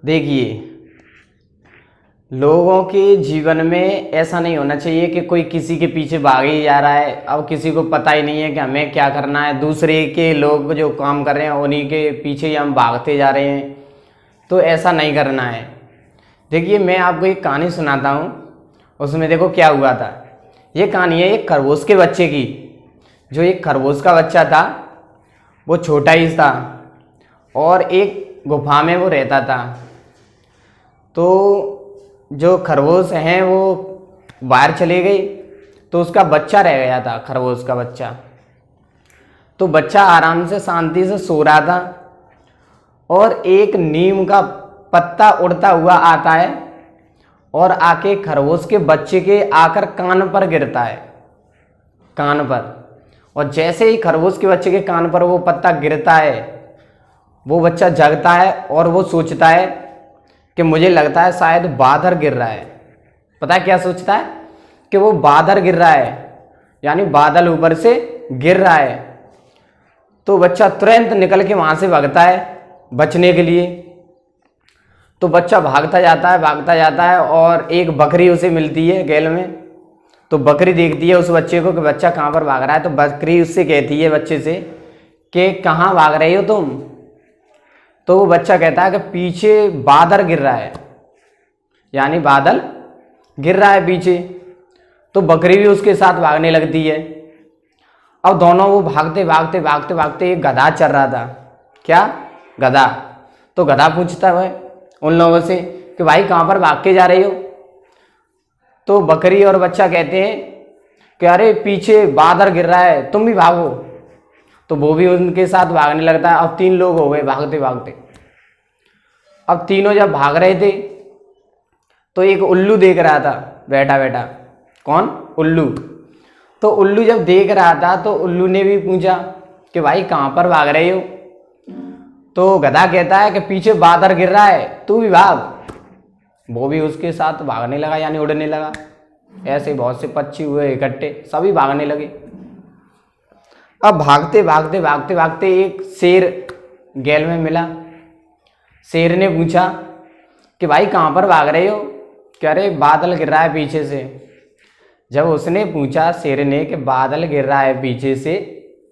देखिए, लोगों के जीवन में ऐसा नहीं होना चाहिए कि कोई किसी के पीछे भाग ही जा रहा है। अब किसी को पता ही नहीं है कि हमें क्या करना है, दूसरे के लोग जो काम कर रहे हैं उन्हीं के पीछे ही हम भागते जा रहे हैं। तो ऐसा नहीं करना है। देखिए, मैं आपको एक कहानी सुनाता हूँ। उसमें देखो क्या हुआ था। ये कहानी है एक खरगोश के बच्चे की। जो एक खरगोश का बच्चा था वो छोटा ही था और एक गुफा में वो रहता था। तो जो खरगोश हैं वो बाहर चले गए, तो उसका बच्चा रह गया था, खरगोश का बच्चा। तो बच्चा आराम से शांति से सो रहा था और एक नीम का पत्ता उड़ता हुआ आता है और आके खरगोश के बच्चे के आकर कान पर गिरता है, कान पर। और जैसे ही खरगोश के बच्चे के कान पर वो पत्ता गिरता है, वो बच्चा जगता है और वो सोचता है कि मुझे लगता है शायद बादल गिर रहा है। पता है क्या सोचता है? कि वो बादल गिर रहा है, यानी बादल ऊपर से गिर रहा है। तो बच्चा तुरंत निकल के वहां से भागता है बचने के लिए। तो बच्चा भागता जाता है और एक बकरी उसे मिलती है गैल में। तो बकरी देखती है उस बच्चे को कि बच्चा कहाँ पर भाग रहा है। तो बकरी उससे कहती है बच्चे से कि कहाँ भाग रहे हो तुम? तो वो बच्चा कहता है कि पीछे बादल गिर रहा है, यानी बादल गिर रहा है पीछे। तो बकरी भी उसके साथ भागने लगती है। अब दोनों वो भागते एक गधा चल रहा था। क्या? गधा। तो गधा पूछता है उन लोगों से कि भाई कहाँ पर भाग के जा रहे हो? तो बकरी और बच्चा कहते हैं कि अरे पीछे बादल गिर रहा है, तुम भी भागो। तो वो भी उनके साथ भागने लगता है। अब 3 लोग हो गए भागते भागते। अब तीनों जब भाग रहे थे तो एक उल्लू देख रहा था बैठा बैठा। कौन? उल्लू। तो उल्लू जब देख रहा था तो उल्लू ने भी पूछा कि भाई कहाँ पर भाग रहे हो? तो गधा कहता है कि पीछे बादल गिर रहा है, तू भी भाग। वो भी उसके साथ भागने लगा, यानी उड़ने लगा। ऐसे बहुत से पक्षी हुए इकट्ठे, सभी भागने लगे। अब भागते एक शेर गैल में मिला। शेर ने पूछा कि भाई कहाँ पर भाग रहे हो? कह रहे बादल गिर रहा है पीछे से। जब उसने पूछा शेर ने कि बादल गिर रहा है पीछे से,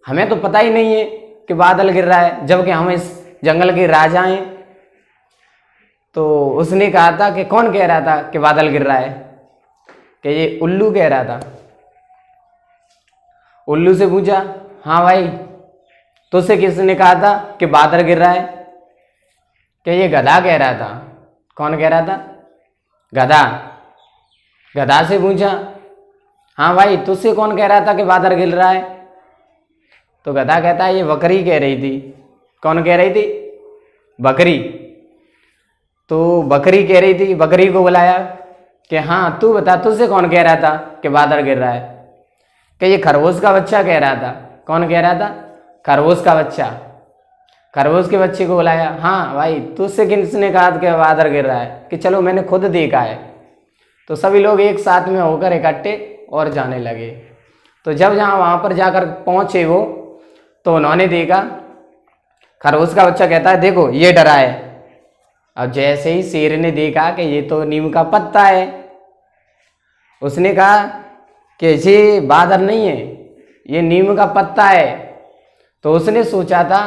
हमें तो पता ही नहीं है कि बादल गिर रहा है, जबकि हम इस जंगल के राजा हैं। तो उसने कहा था कि कौन कह रहा था कि बादल गिर रहा है? कि ये उल्लू कह रहा था। उल्लू से पूछा, हाँ भाई तुझसे किसने कहा था कि बादल गिर रहा है? कि ये गधा कह रहा था। कौन कह रहा था? गधा। गधा से पूछा, हाँ भाई तुझसे कौन कह रहा था कि बादल गिर रहा है? तो गधा कहता है ये बकरी कह रही थी। कौन कह रही थी? बकरी। तो बकरी कह रही थी। बकरी को बुलाया कि हाँ तू बता, तुझसे कौन कह रहा था कि बादल गिर रहा है? कि ये खरगोश का बच्चा कह रहा था। कौन कह रहा था? खरगोश का बच्चा। खरगोश के बच्चे को बुलाया, हाँ भाई तुझसे किसने कहा कि बादल गिर रहा है? कि चलो मैंने खुद देखा है। तो सभी लोग एक साथ में होकर इकट्ठे और जाने लगे। तो जब जहाँ वहाँ पर जाकर पहुँचे वो, तो उन्होंने देखा, खरगोश का बच्चा कहता है देखो ये डरा है। अब जैसे ही शेर ने देखा कि ये तो नीम का पत्ता है, उसने कहा कि ये बादल नहीं है, ये नीम का पत्ता है। तो उसने सोचा था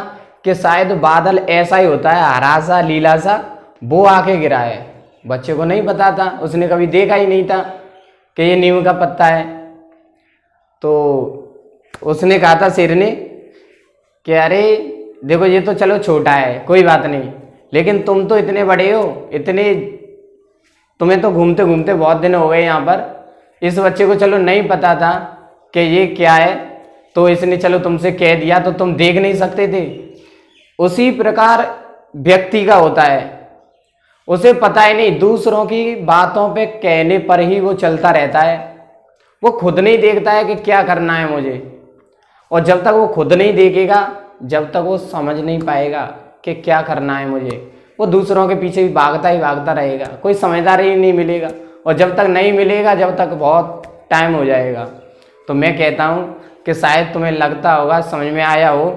कि शायद बादल ऐसा ही होता है, हरा सा लीला सा, वो आके गिरा है। बच्चे को नहीं पता था, उसने कभी देखा ही नहीं था कि ये नीम का पत्ता है। तो उसने कहा था शेर ने कि अरे देखो ये तो चलो छोटा है, कोई बात नहीं, लेकिन तुम तो इतने बड़े हो, तुम्हें तो घूमते घूमते बहुत दिन हो गए यहाँ पर। इस बच्चे को चलो नहीं पता था कि ये क्या है, तो इसने चलो तुमसे कह दिया, तो तुम देख नहीं सकते थे। उसी प्रकार व्यक्ति का होता है, उसे पता ही नहीं, दूसरों की बातों पे कहने पर ही वो चलता रहता है। वो खुद नहीं देखता है कि क्या करना है मुझे, और जब तक वो खुद नहीं देखेगा, जब तक वो समझ नहीं पाएगा कि क्या करना है मुझे, वो दूसरों के पीछे भी भागता रहेगा, कोई समझदार ही नहीं मिलेगा। और जब तक नहीं मिलेगा, जब तक बहुत टाइम हो जाएगा। तो मैं कहता हूँ कि शायद तुम्हें लगता होगा, समझ में आया हो,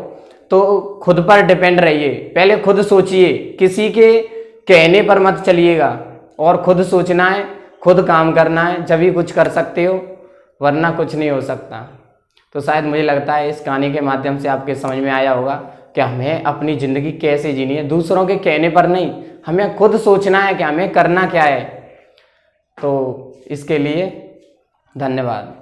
तो खुद पर डिपेंड रहिए। पहले खुद सोचिए, किसी के कहने पर मत चलिएगा और खुद सोचना है, खुद काम करना है, जब ही कुछ कर सकते हो, वरना कुछ नहीं हो सकता। तो शायद मुझे लगता है इस कहानी के माध्यम से आपके समझ में आया होगा कि हमें अपनी ज़िंदगी कैसे जीनी है, दूसरों के कहने पर नहीं, हमें खुद सोचना है कि हमें करना क्या है। तो इसके लिए धन्यवाद।